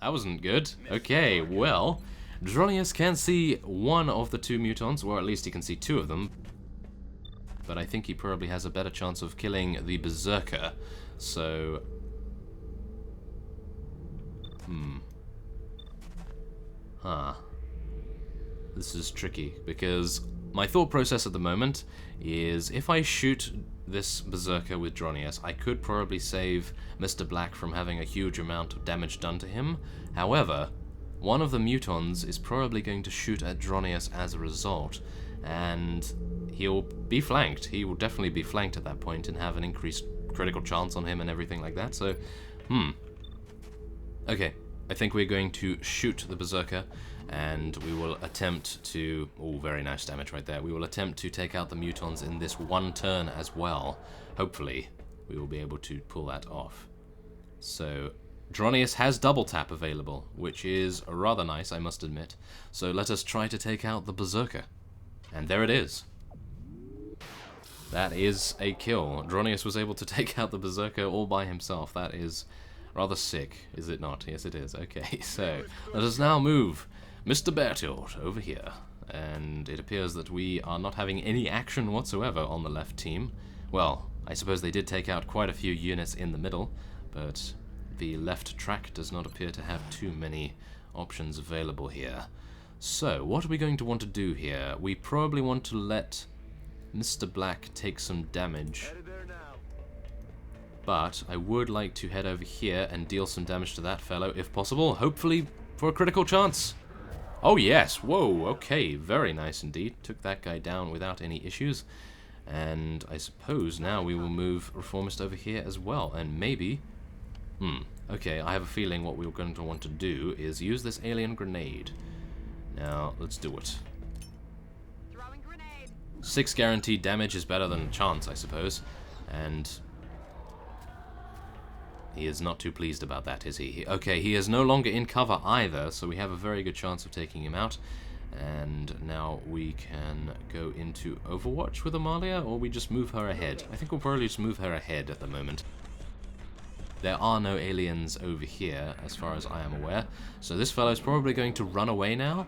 That wasn't good. Okay, well, Dronius can see one of the two mutons, or at least he can see two of them. But I think he probably has a better chance of killing the Berserker. So... This is tricky, because my thought process at the moment is if I shoot this Berserker with Dronius, I could probably save Mr. Black from having a huge amount of damage done to him. However, one of the mutons is probably going to shoot at Dronius as a result, and he'll be flanked. He will definitely be flanked at that point and have an increased critical chance on him and everything like that, so, Okay, I think we're going to shoot the Berserker, and we will attempt to... Oh, very nice damage right there. We will attempt to take out the mutons in this one turn as well. Hopefully, we will be able to pull that off. So, Dronius has double tap available, which is rather nice, I must admit. So let us try to take out the Berserker. And there it is. That is a kill. Dronius was able to take out the Berserker all by himself. That is rather sick, is it not? Yes, it is. Okay, so let us now move Mr. Bertolt over here. And it appears that we are not having any action whatsoever on the left team. Well, I suppose they did take out quite a few units in the middle, but the left track does not appear to have too many options available here. So, what are we going to want to do here? We probably want to let Mr. Black take some damage. But I would like to head over here and deal some damage to that fellow, if possible, hopefully for a critical chance. Oh yes, whoa, okay, very nice indeed. Took that guy down without any issues. And I suppose now we will move Reformist over here as well, and maybe... okay, I have a feeling what we're going to want to do is use this alien grenade. Now, let's do it. 6 guaranteed damage is better than a chance, I suppose. And... he is not too pleased about that, is he? Okay, he is no longer in cover either, so we have a very good chance of taking him out. And now we can go into Overwatch with Amalia, or we just move her ahead. I think we'll probably just move her ahead at the moment. There are no aliens over here, as far as I am aware. So this fellow's probably going to run away now.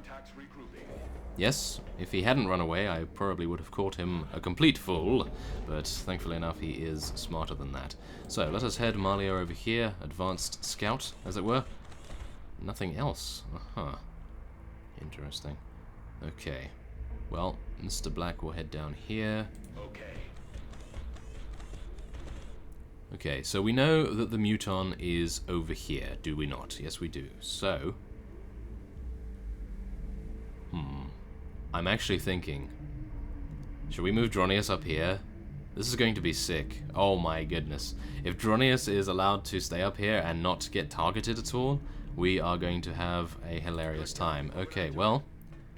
Yes, if he hadn't run away, I probably would have caught him a complete fool, but thankfully enough, he is smarter than that. So, let us head Malia over here, advanced scout, as it were. Nothing else. Interesting. Okay. Well, Mr. Black will head down here. Okay, so we know that the Muton is over here, do we not? Yes, we do. So... I'm actually thinking, should we move Dronius up here? This is going to be sick. Oh my goodness. If Dronius is allowed to stay up here and not get targeted at all, we are going to have a hilarious time. Okay, well,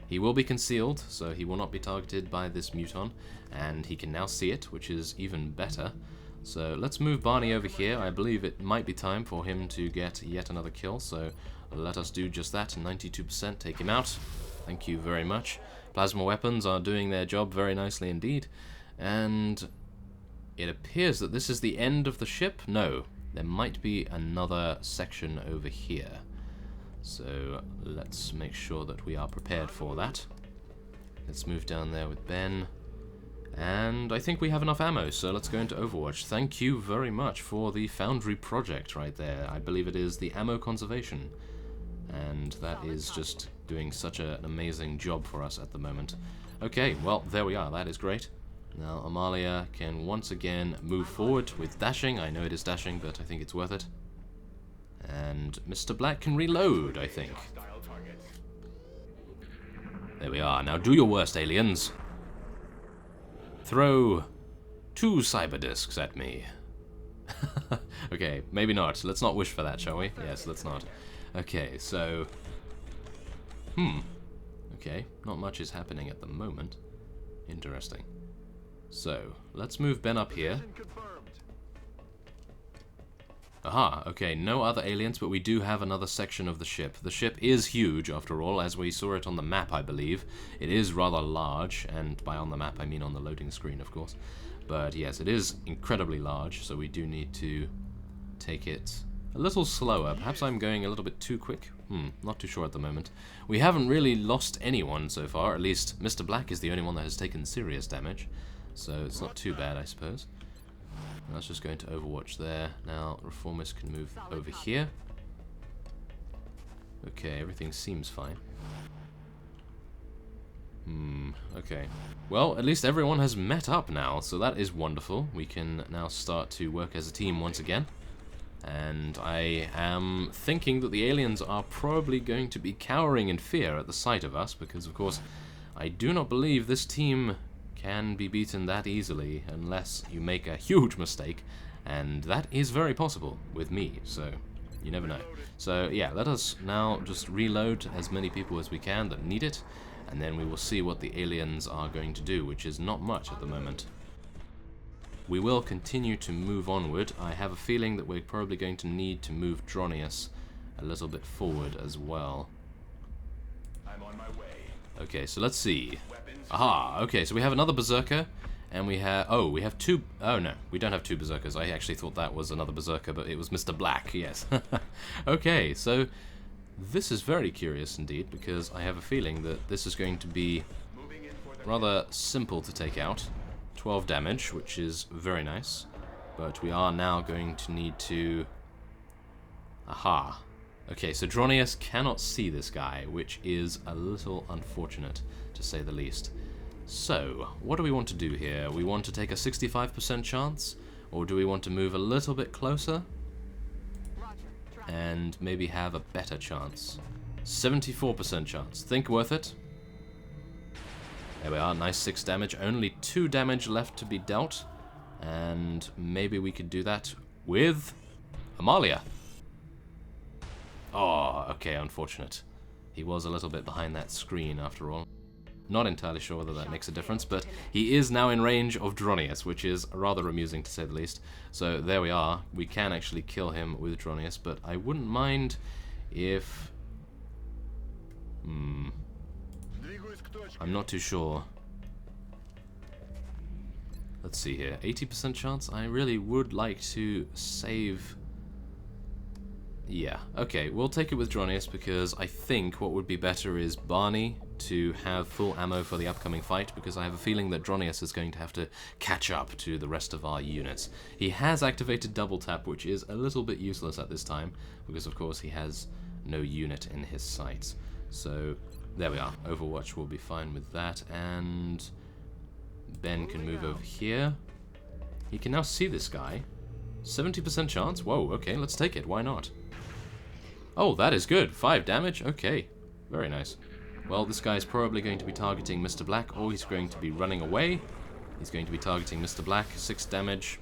he will be concealed, so he will not be targeted by this Muton, and he can now see it, which is even better. So let's move Barney over here. I believe it might be time for him to get yet another kill, so let us do just that. 92%, take him out. Thank you very much. Plasma weapons are doing their job very nicely indeed. And it appears that this is the end of the ship. No, there might be another section over here. So let's make sure that we are prepared for that. Let's move down there with Ben. And I think we have enough ammo, so let's go into Overwatch. Thank you very much for the Foundry project right there. I believe it is the ammo conservation. And that is just doing such an amazing job for us at the moment. Okay, well, there we are. That is great. Now, Amalia can once again move forward with dashing. I know it is dashing, but I think it's worth it. And Mr. Black can reload, I think. There we are. Now do your worst, aliens. Throw 2 cyber discs at me. Okay, maybe not. Let's not wish for that, shall we? Yes, let's not. Okay, so... Okay, not much is happening at the moment. Interesting. So, let's move Ben up here. Aha, okay, no other aliens, but we do have another section of the ship. The ship is huge, after all, as we saw it on the map, I believe. It is rather large, and by on the map I mean on the loading screen, of course. But yes, it is incredibly large, so we do need to take it a little slower. Perhaps I'm going a little bit too quick. Not too sure at the moment. We haven't really lost anyone so far. At least Mr. Black is the only one that has taken serious damage. So it's not too bad, I suppose. Let's just go into Overwatch there. Now, Reformist can move over here. Okay, everything seems fine. Okay. Well, at least everyone has met up now, so that is wonderful. We can now start to work as a team once again. And I am thinking that the aliens are probably going to be cowering in fear at the sight of us, because, of course, I do not believe this team can be beaten that easily unless you make a huge mistake, and that is very possible with me, so you never know. So, yeah, let us now just reload as many people as we can that need it, and then we will see what the aliens are going to do, which is not much at the moment. We will continue to move onward. I have a feeling that we're probably going to need to move Dronius a little bit forward as well. I'm on my way. Okay, so let's see. Aha, okay, so we have another Berserker, and we have... Oh, we have two... Oh, no, we don't have two Berserkers. I actually thought that was another Berserker, but it was Mr. Black, yes. Okay, so this is very curious indeed, because I have a feeling that this is going to be rather simple to take out. 12 damage, which is very nice, but we are now going to need to... Aha. Okay, so Dronius cannot see this guy, which is a little unfortunate, to say the least. So, what do we want to do here? We want to take a 65% chance, or do we want to move a little bit closer and maybe have a better chance? 74% chance. Think worth it? There we are, nice 6 damage, only 2 damage left to be dealt, and maybe we could do that with Amalia. Oh, okay, unfortunate. He was a little bit behind that screen after all. Not entirely sure whether that makes a difference, but he is now in range of Dronius, which is rather amusing to say the least. So there we are, we can actually kill him with Dronius, but I wouldn't mind if... I'm not too sure. Let's see here. 80% chance? I really would like to save... Yeah, okay, we'll take it with Dronius because I think what would be better is Barney to have full ammo for the upcoming fight, because I have a feeling that Dronius is going to have to catch up to the rest of our units. He has activated double tap, which is a little bit useless at this time, because of course he has no unit in his sights. So... there we are. Overwatch will be fine with that, and Ben can move over here. He can now see this guy. 70% chance? Whoa, okay, let's take it. Why not? Oh, that is good. 5 damage? Okay. Very nice. Well, this guy is probably going to be targeting Mr. Black, or he's going to be running away. He's going to be targeting Mr. Black. 6 damage.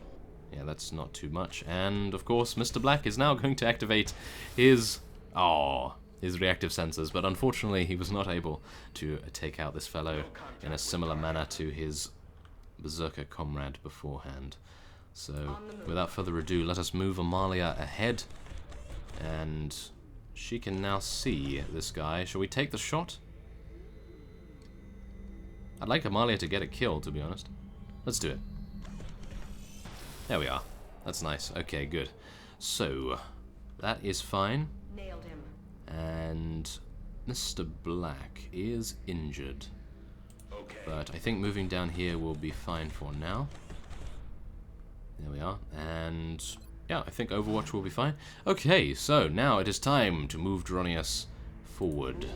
Yeah, that's not too much. And, of course, Mr. Black is now going to activate his... Oh... his reactive sensors, but unfortunately he was not able to take out this fellow in a similar manner to his Berserker comrade beforehand. So, without further ado, let us move Amalia ahead, and she can now see this guy. Shall we take the shot? I'd like Amalia to get a kill, to be honest. Let's do it. There we are. That's nice. Okay, good. So, that is fine. Nailed him. And Mr. Black is injured. Okay. But I think moving down here will be fine for now. There we are. And yeah, I think Overwatch will be fine. Okay, so now it is time to move Dronius forward.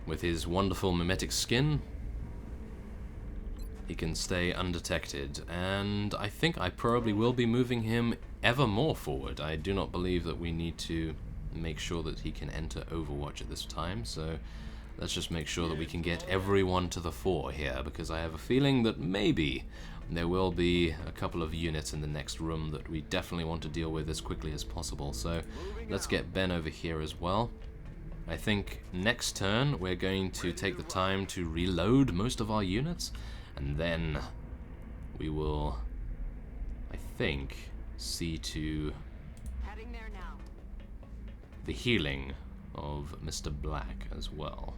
With his wonderful mimetic skin, he can stay undetected, and I think I probably will be moving him ever more forward. I do not believe that we need to make sure that he can enter Overwatch at this time, so let's just make sure that we can get everyone to the fore here, because I have a feeling that maybe there will be a couple of units in the next room that we definitely want to deal with as quickly as possible. So let's get Ben over here as well. I think next turn we're going to take the time to reload most of our units, and then we will, I think, see to Heading there now. the healing of Mr. Black as well.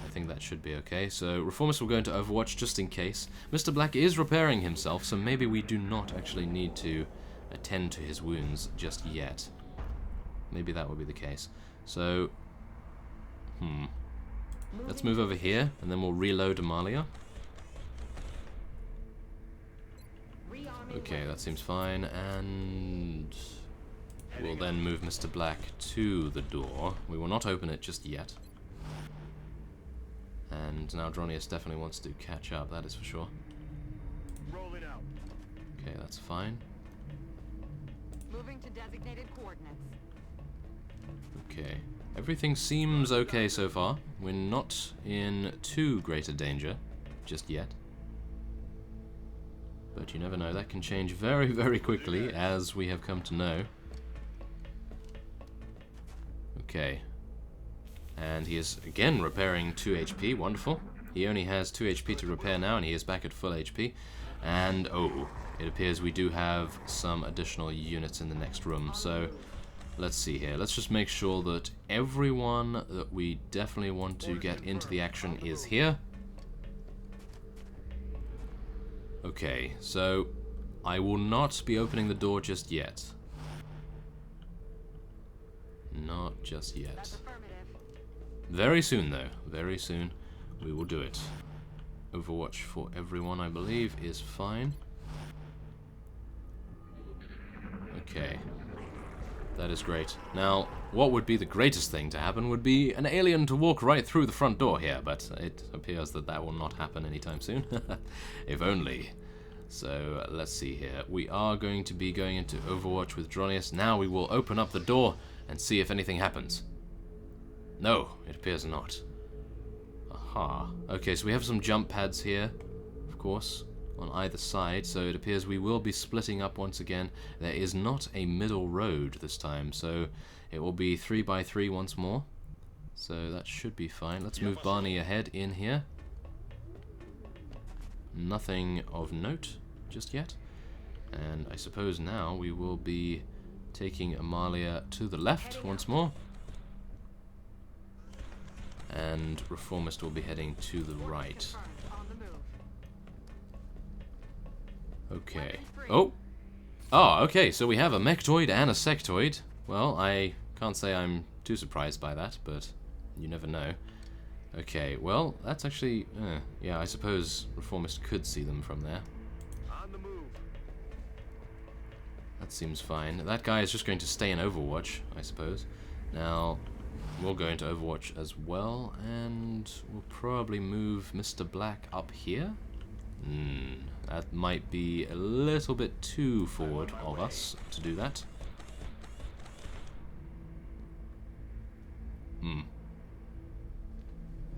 I think that should be okay. So Reformist will go into Overwatch just in case. Mr. Black is repairing himself, so maybe we do not actually need to attend to his wounds just yet. Maybe that will be the case. So, let's move over here, and then we'll reload Amalia. Okay, that seems fine, and we'll then move Mr. Black to the door. We will not open it just yet. And now Dronius definitely wants to catch up, that is for sure. Roll it out. Okay, that's fine. Moving to designated coordinates. Okay, everything seems okay so far. We're not in too great a danger just yet. But you never know, that can change very, very quickly, as we have come to know. Okay. And he is, again, repairing 2 HP. Wonderful. He only has 2 HP to repair now, and he is back at full HP. And, oh, it appears we do have some additional units in the next room. So, let's see here. Let's just make sure that everyone that we definitely want to get into the action is here. Okay, so I will not be opening the door just yet. Not just yet. That's affirmative. Very soon, though. Very soon we will do it. Overwatch for everyone, I believe, is fine. Okay. That is great. Now, what would be the greatest thing to happen would be an alien to walk right through the front door here, but it appears that that will not happen anytime soon. If only. So, let's see here. We are going to be going into Overwatch with Dronius. Now we will open up the door and see if anything happens. No, it appears not. Aha. Okay, so we have some jump pads here, of course, on either side, so it appears we will be splitting up once again. There is not a middle road this time, so it will be 3 by 3 once more. So that should be fine. Let's move Barney ahead in here. Nothing of note just yet. And I suppose now we will be taking Amalia to the left once more. And Reformist will be heading to the right. On the move. Okay. Oh! Oh, okay, so we have a mechtoid and a sectoid. Well, I can't say I'm too surprised by that, but you never know. Okay, well, that's actually... yeah, I suppose Reformist could see them from there. On the move. That seems fine. That guy is just going to stay in Overwatch, I suppose. Now, we'll go into Overwatch as well, and we'll probably move Mr. Black up here. That might be a little bit too forward of us to do that.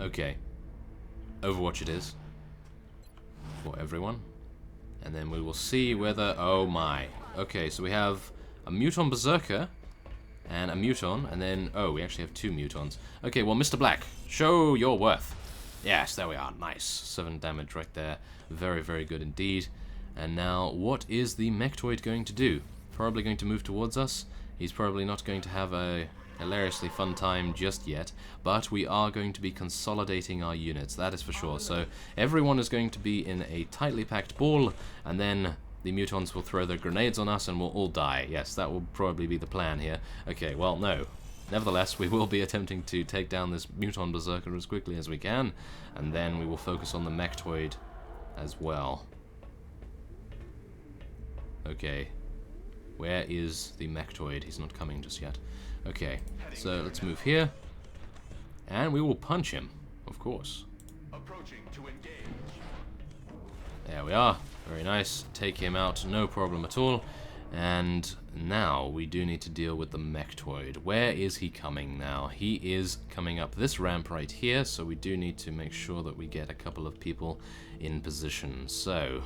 Okay. Overwatch it is. For everyone. And then we will see whether... Oh my. Okay, so we have a Muton Berserker and a Muton, and then... Oh, we actually have 2 Mutons. Okay, well, Mr. Black, show your worth. Yes, there we are. Nice. 7 damage right there. Very, very good indeed. And now, what is the Mechtoid going to do? Probably going to move towards us. He's probably not going to have a hilariously fun time just yet, but we are going to be consolidating our units, that is for sure. So everyone is going to be in a tightly packed ball, and then the Mutons will throw their grenades on us and we'll all die. Yes, that will probably be the plan here. Okay, well, no. Nevertheless, we will be attempting to take down this Muton Berserker as quickly as we can, and then we will focus on the Mechtoid as well. Okay. Where is the Mechtoid? He's not coming just yet. Okay, so let's move here. And we will punch him, of course. Approaching to engage. There we are. Very nice. Take him out, no problem at all. And now we do need to deal with the Mechtoid. Where is he coming now? He is coming up this ramp right here, so we do need to make sure that we get a couple of people in position. So,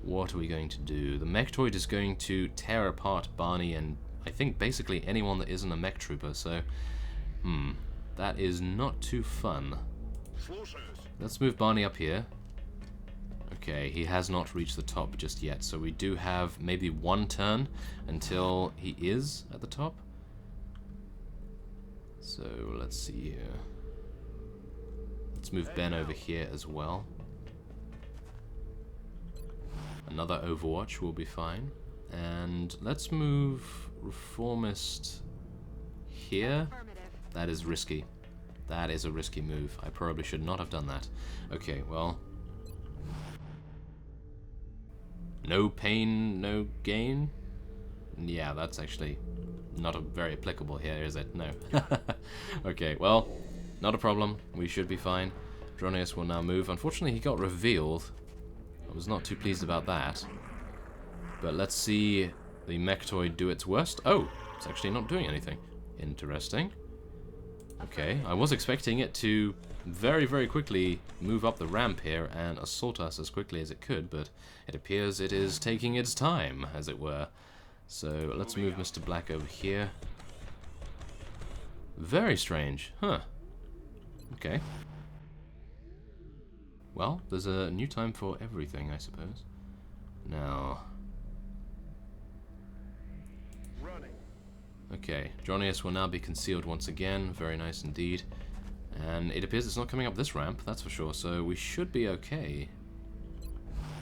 what are we going to do? The Mechtoid is going to tear apart Barney and I think basically anyone that isn't a mech trooper, so that is not too fun. Let's move Barney up here. Okay, he has not reached the top just yet, so we do have maybe 1 turn until he is at the top. So let's see here. Let's move Ben over here as well. Another Overwatch will be fine. And let's move Reformist here. That is risky. That is a risky move. I probably should not have done that. Okay, well. No pain, no gain? Yeah, that's actually not very applicable here, is it? No. Okay, well, not a problem. We should be fine. Dronius will now move. Unfortunately, he got revealed. I was not too pleased about that. But let's see the Mechtoid do its worst. Oh, it's actually not doing anything. Interesting. Okay, I was expecting it to very, very quickly move up the ramp here and assault us as quickly as it could, but it appears it is taking its time, as it were. So let's move Mr. Black over here. Very strange. Huh. Okay. Well, there's a new time for everything, I suppose. Now... Okay, Dronius will now be concealed once again. Very nice indeed. And it appears it's not coming up this ramp, that's for sure, so we should be okay.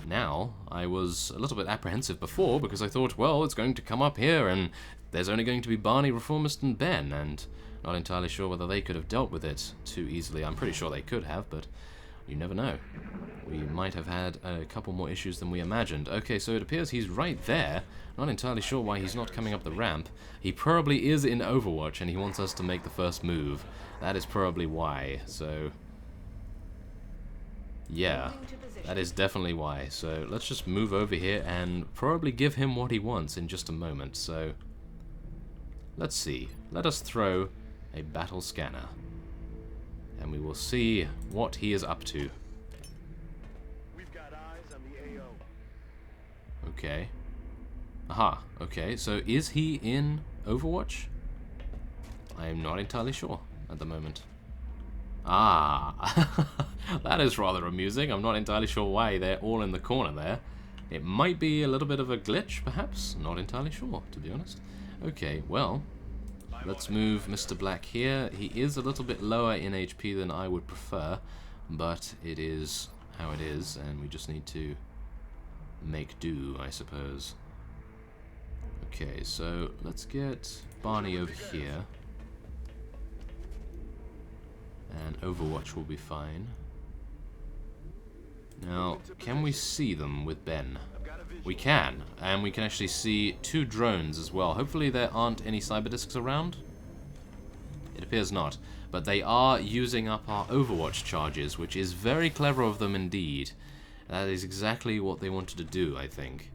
Now, I was a little bit apprehensive before because I thought, well, it's going to come up here and there's only going to be Barney, Reformist, and Ben, and not entirely sure whether they could have dealt with it too easily. I'm pretty sure they could have, but you never know. We might have had a couple more issues than we imagined. Okay, so it appears he's right there. Not entirely sure why he's not coming up the ramp. He probably is in Overwatch and he wants us to make the first move. That is probably why, so... yeah, that is definitely why. So let's just move over here and probably give him what he wants in just a moment. So let's see. Let us throw a battle scanner. And we will see what he is up to. We've got eyes on the AO. Okay. Aha, okay, so is he in Overwatch? I am not entirely sure at the moment. Ah, that is rather amusing. I'm not entirely sure why they're all in the corner there. It might be a little bit of a glitch, perhaps. Not entirely sure, to be honest. Okay, well, let's move Mr. Black here. He is a little bit lower in HP than I would prefer, but it is how it is, and we just need to make do, I suppose. Okay, so let's get Barney over here. And Overwatch will be fine. Now, can we see them with Ben? We can, and we can actually see 2 drones as well. Hopefully there aren't any cyberdiscs around. It appears not, but they are using up our Overwatch charges, which is very clever of them indeed. That is exactly what they wanted to do, I think.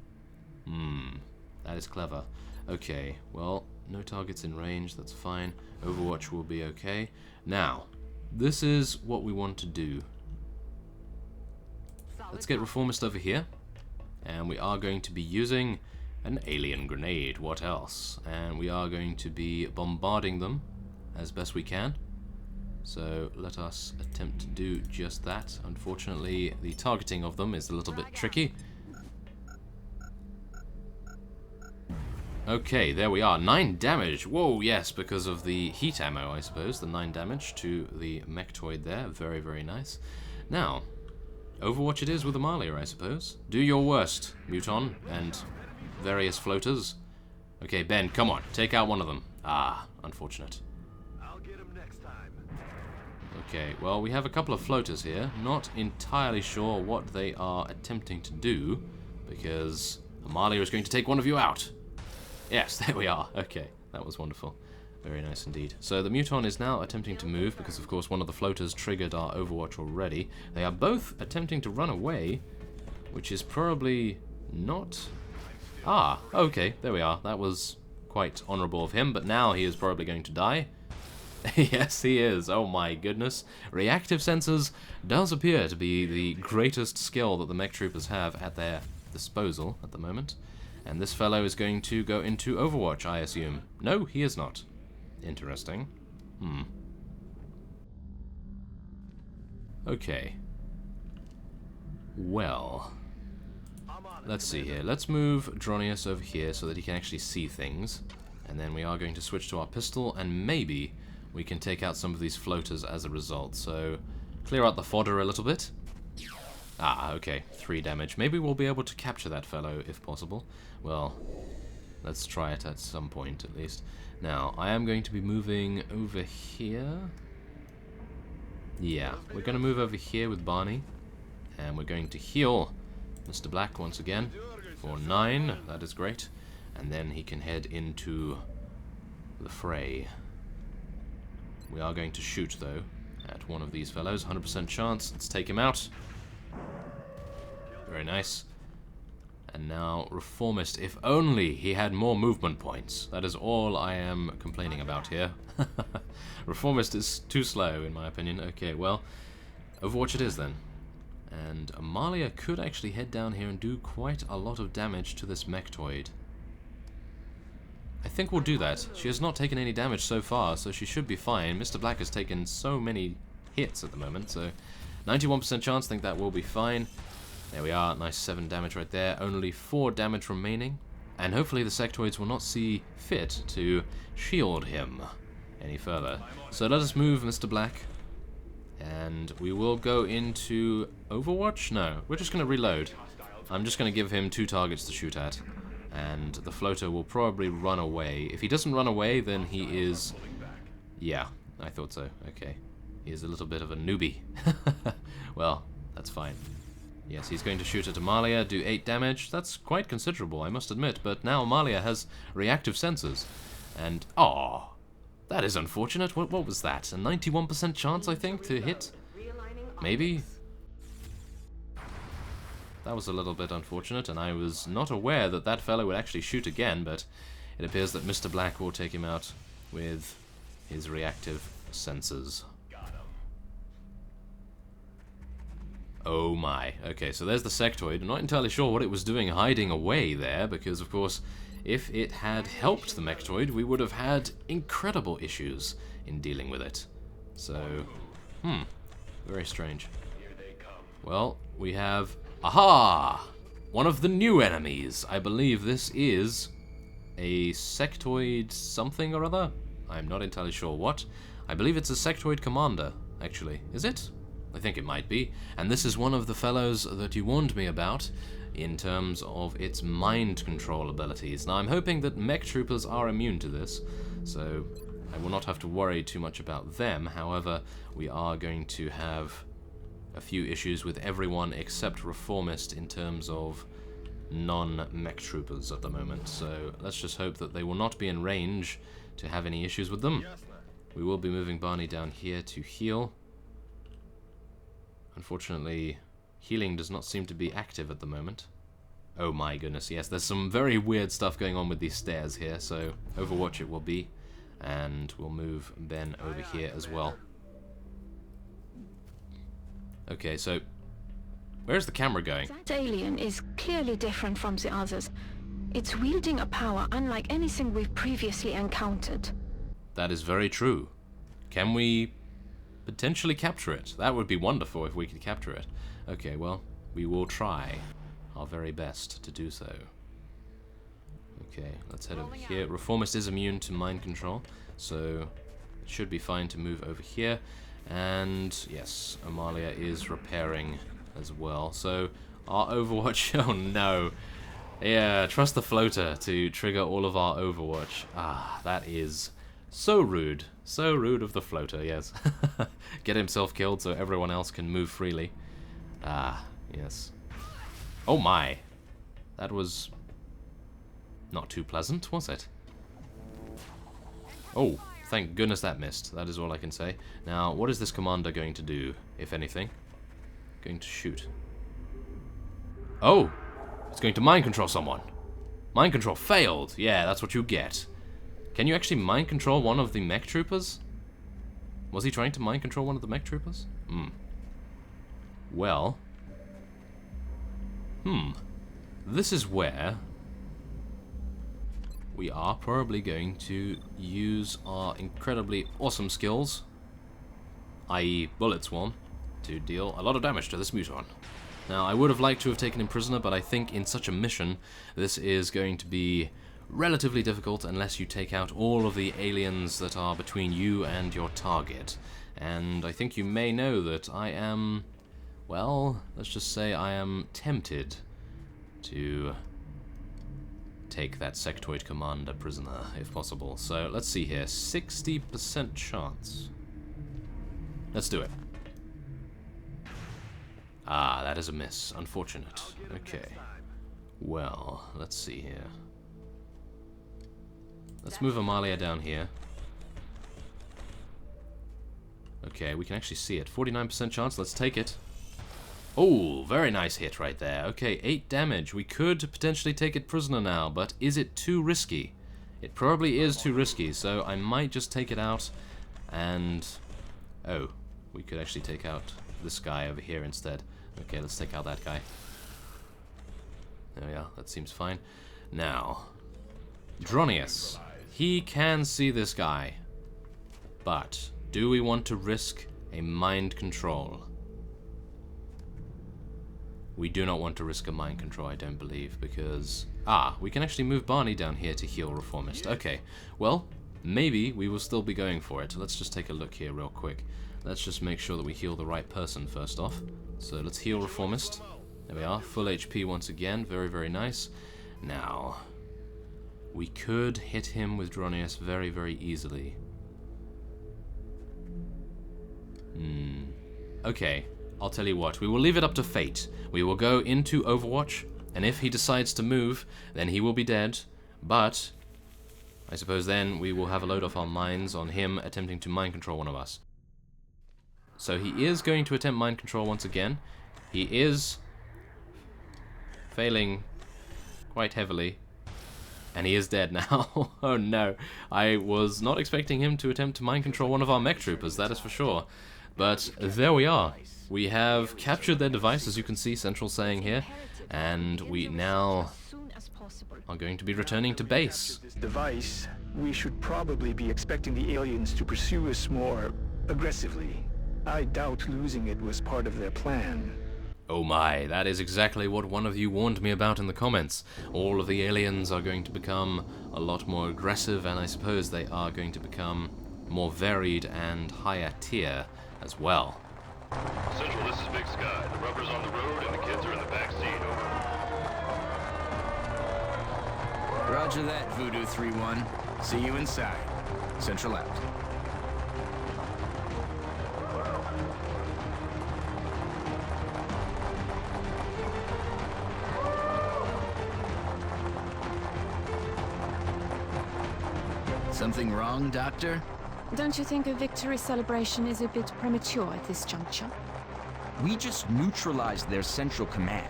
That is clever. Okay, well, no targets in range, that's fine. Overwatch will be okay. Now, this is what we want to do. Let's get Reformist over here. And we are going to be using an alien grenade, what else? And we are going to be bombarding them as best we can. So let us attempt to do just that. Unfortunately, the targeting of them is a little bit tricky. Okay, there we are. 9 damage. Whoa, yes, because of the heat ammo, I suppose. The 9 damage to the Mechtoid there. Very, very nice. Now, Overwatch it is with Amalia, I suppose. Do your worst, Muton, and various floaters. Okay, Ben, come on. Take out one of them. Ah, unfortunate. I'll get him next time. Okay, well, we have a couple of floaters here. Not entirely sure what they are attempting to do, because Amalia is going to take one of you out. Yes, there we are. Okay, that was wonderful. Very nice indeed. So the Muton is now attempting to move because, of course, one of the floaters triggered our Overwatch already. They are both attempting to run away, which is probably not... Ah, okay, there we are. That was quite honorable of him, but now he is probably going to die. Yes, he is. Oh my goodness. Reactive sensors does appear to be the greatest skill that the mech troopers have at their disposal at the moment. And this fellow is going to go into Overwatch, I assume. No, he is not. Interesting. Okay. Well, let's see here. Let's move Dronius over here so that he can actually see things. And then we are going to switch to our pistol, and maybe we can take out some of these floaters as a result. So clear out the fodder a little bit. Ah, okay, 3 damage. Maybe we'll be able to capture that fellow, if possible. Well, let's try it at some point, at least. Now, I am going to be moving over here. Yeah, we're going to move over here with Barney. And we're going to heal Mr. Black once again for 9. That is great. And then he can head into the fray. We are going to shoot, though, at one of these fellows. 100% chance. Let's take him out. Very nice. And now, Reformist. If only he had more movement points. That is all I am complaining about here. Reformist is too slow, in my opinion. Okay, well, Overwatch it is then. And Amalia could actually head down here and do quite a lot of damage to this mechtoid. I think we'll do that. She has not taken any damage so far, so she should be fine. Mr. Black has taken so many hits at the moment, so 91% chance, think that will be fine. There we are, nice 7 damage right there. Only 4 damage remaining. And hopefully the sectoids will not see fit to shield him any further. So let us move Mr. Black. And we will go into Overwatch? No, we're just going to reload. I'm just going to give him 2 targets to shoot at. And the floater will probably run away. If he doesn't run away, then he is... Yeah, I thought so. Okay. He is a little bit of a newbie. Well, that's fine. Yes, he's going to shoot at Amalia, do 8 damage. That's quite considerable, I must admit. But now Amalia has reactive sensors. And, oh, that is unfortunate. What was that? A 91% chance, I think, to hit? Maybe? That was a little bit unfortunate, and I was not aware that that fellow would actually shoot again, but it appears that Mr. Black will take him out with his reactive sensors. Oh my. Okay, so there's the sectoid. I'm not entirely sure what it was doing hiding away there, because of course, if it had helped the mechtoid, we would have had incredible issues in dealing with it. So, very strange. Well, we have... Aha! One of the new enemies. I believe this is a sectoid something or other. I'm not entirely sure what. I believe it's a sectoid commander, actually. Is it? I think it might be. And this is one of the fellows that you warned me about in terms of its mind control abilities. Now, I'm hoping that mech troopers are immune to this, so I will not have to worry too much about them. However, we are going to have a few issues with everyone except Reformist in terms of non-mech troopers at the moment. So let's just hope that they will not be in range to have any issues with them. We will be moving Barney down here to heal. Unfortunately, healing does not seem to be active at the moment. Oh my goodness, yes, there's some very weird stuff going on with these stairs here, so Overwatch it will be. And we'll move Ben over here as well. Okay, so where's the camera going? That alien is clearly different from the others. It's wielding a power unlike anything we've previously encountered. That is very true. Can we potentially capture it? That would be wonderful if we could capture it. Okay, well, we will try our very best to do so. Okay, let's head over here. Reformist is immune to mind control, so it should be fine to move over here. And yes, Amalia is repairing as well. So our Overwatch, oh no. Yeah, trust the floater to trigger all of our Overwatch. Ah, that is so rude. So rude of the floater, yes. Get himself killed so everyone else can move freely. Ah, yes. Oh my. That was not too pleasant, was it? Oh. Thank goodness that missed. That is all I can say. Now, what is this commander going to do, if anything? Going to shoot. Oh! It's going to mind control someone. Mind control failed. Yeah, that's what you get. Can you actually mind control one of the mech troopers? Was he trying to mind control one of the mech troopers? Well. This is where we are probably going to use our incredibly awesome skills, i.e. Bullet Swarm, to deal a lot of damage to this muton. Now, I would have liked to have taken him prisoner, but I think in such a mission, this is going to be relatively difficult unless you take out all of the aliens that are between you and your target. And I think you may know that I am, well, let's just say I am tempted to take that sectoid commander prisoner, if possible. So let's see here, 60% chance. Let's do it. Ah, that is a miss. Unfortunate. Okay. Well, let's see here. Let's move Amalia down here. Okay, we can actually see it. 49% chance, let's take it. Oh, very nice hit right there. Okay, 8 damage. We could potentially take it prisoner now, but is it too risky? It probably is too risky, so I might just take it out and... Oh, we could actually take out this guy over here instead. Okay, let's take out that guy. There we are, that seems fine. Now, Dronius. He can see this guy, but do we want to risk a mind control? We do not want to risk a mind control, I don't believe, because... Ah, we can actually move Barney down here to heal Reformist. Okay, well, maybe we will still be going for it. Let's just take a look here real quick. Let's just make sure that we heal the right person first off. So let's heal Reformist. There we are, full HP once again, very, very nice. Now, we could hit him with Dronius very, very easily. Okay, I'll tell you what, we will leave it up to fate. We will go into Overwatch, and if he decides to move, then he will be dead. But I suppose then we will have a load off our minds on him attempting to mind control one of us. So he is going to attempt mind control once again. He is failing quite heavily. And he is dead now. Oh no. I was not expecting him to attempt to mind control one of our mech troopers, that is for sure. But there we are. We have captured their device, as you can see, Central saying here. And we now are going to be returning to base. This device, we should probably be expecting the aliens to pursue us more aggressively. I doubt losing it was part of their plan. Oh my, that is exactly what one of you warned me about in the comments. All of the aliens are going to become a lot more aggressive, and I suppose they are going to become more varied and higher tier as well. Central, this is Big Sky. The rubber's on the road and the kids are in the back seat. Over. Roger that, Voodoo 3-1. See you inside. Central out. Something wrong, Doctor? Don't you think a victory celebration is a bit premature at this juncture? We just neutralized their central command.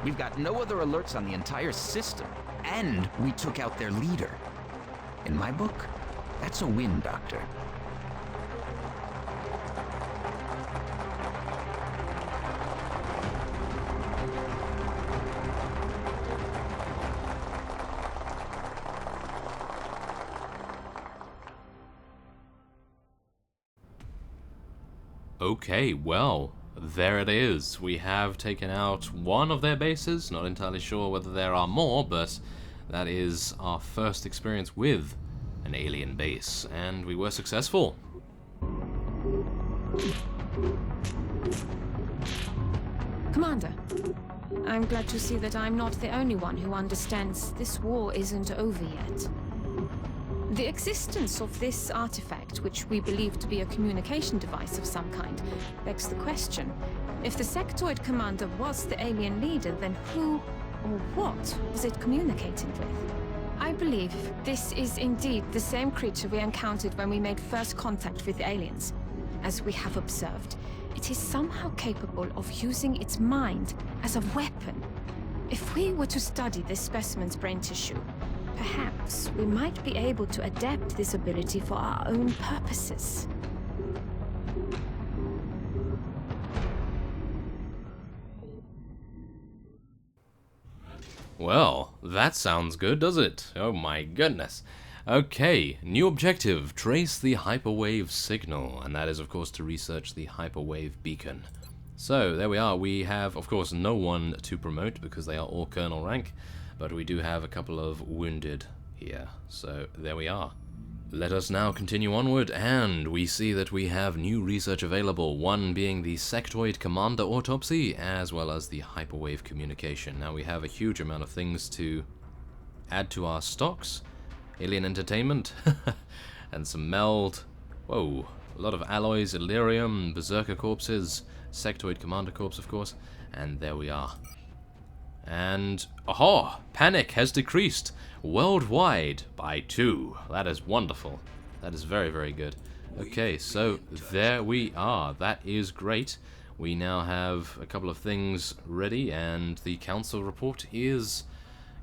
We've got no other alerts on the entire system, and we took out their leader. In my book, that's a win, Doctor. Okay, well, there it is. We have taken out one of their bases. Not entirely sure whether there are more, but that is our first experience with an alien base, and we were successful. Commander, I'm glad to see that I'm not the only one who understands this war isn't over yet. The existence of this artifact, which we believe to be a communication device of some kind, begs the question. If the sectoid commander was the alien leader, then who or what was it communicating with? I believe this is indeed the same creature we encountered when we made first contact with the aliens. As we have observed, it is somehow capable of using its mind as a weapon. If we were to study this specimen's brain tissue, perhaps we might be able to adapt this ability for our own purposes. Well, that sounds good, does it? Oh my goodness. Okay, new objective, trace the hyperwave signal, and that is of course to research the hyperwave beacon. So, there we are. We have, of course, no one to promote because they are all colonel rank, but we do have a couple of wounded here. So, there we are. let us now continue onward, and we see that we have new research available, one being the sectoid commander autopsy, as well as the hyperwave communication. Now we have a huge amount of things to add to our stocks. Alien entertainment, and some meld, whoa, a lot of alloys, Illyrium, berserker corpses, sectoid commander corpse of course, and there we are. And, aha! Panic has decreased worldwide by 2. That is wonderful. That is very, very good. Okay, so there we are. That is great. We now have a couple of things ready, and the council report is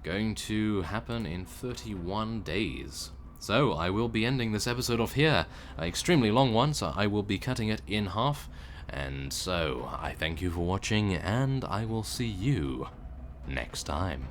going to happen in 31 days. So, I will be ending this episode off here. An extremely long one, so I will be cutting it in half. And so, I thank you for watching, and I will see you next time.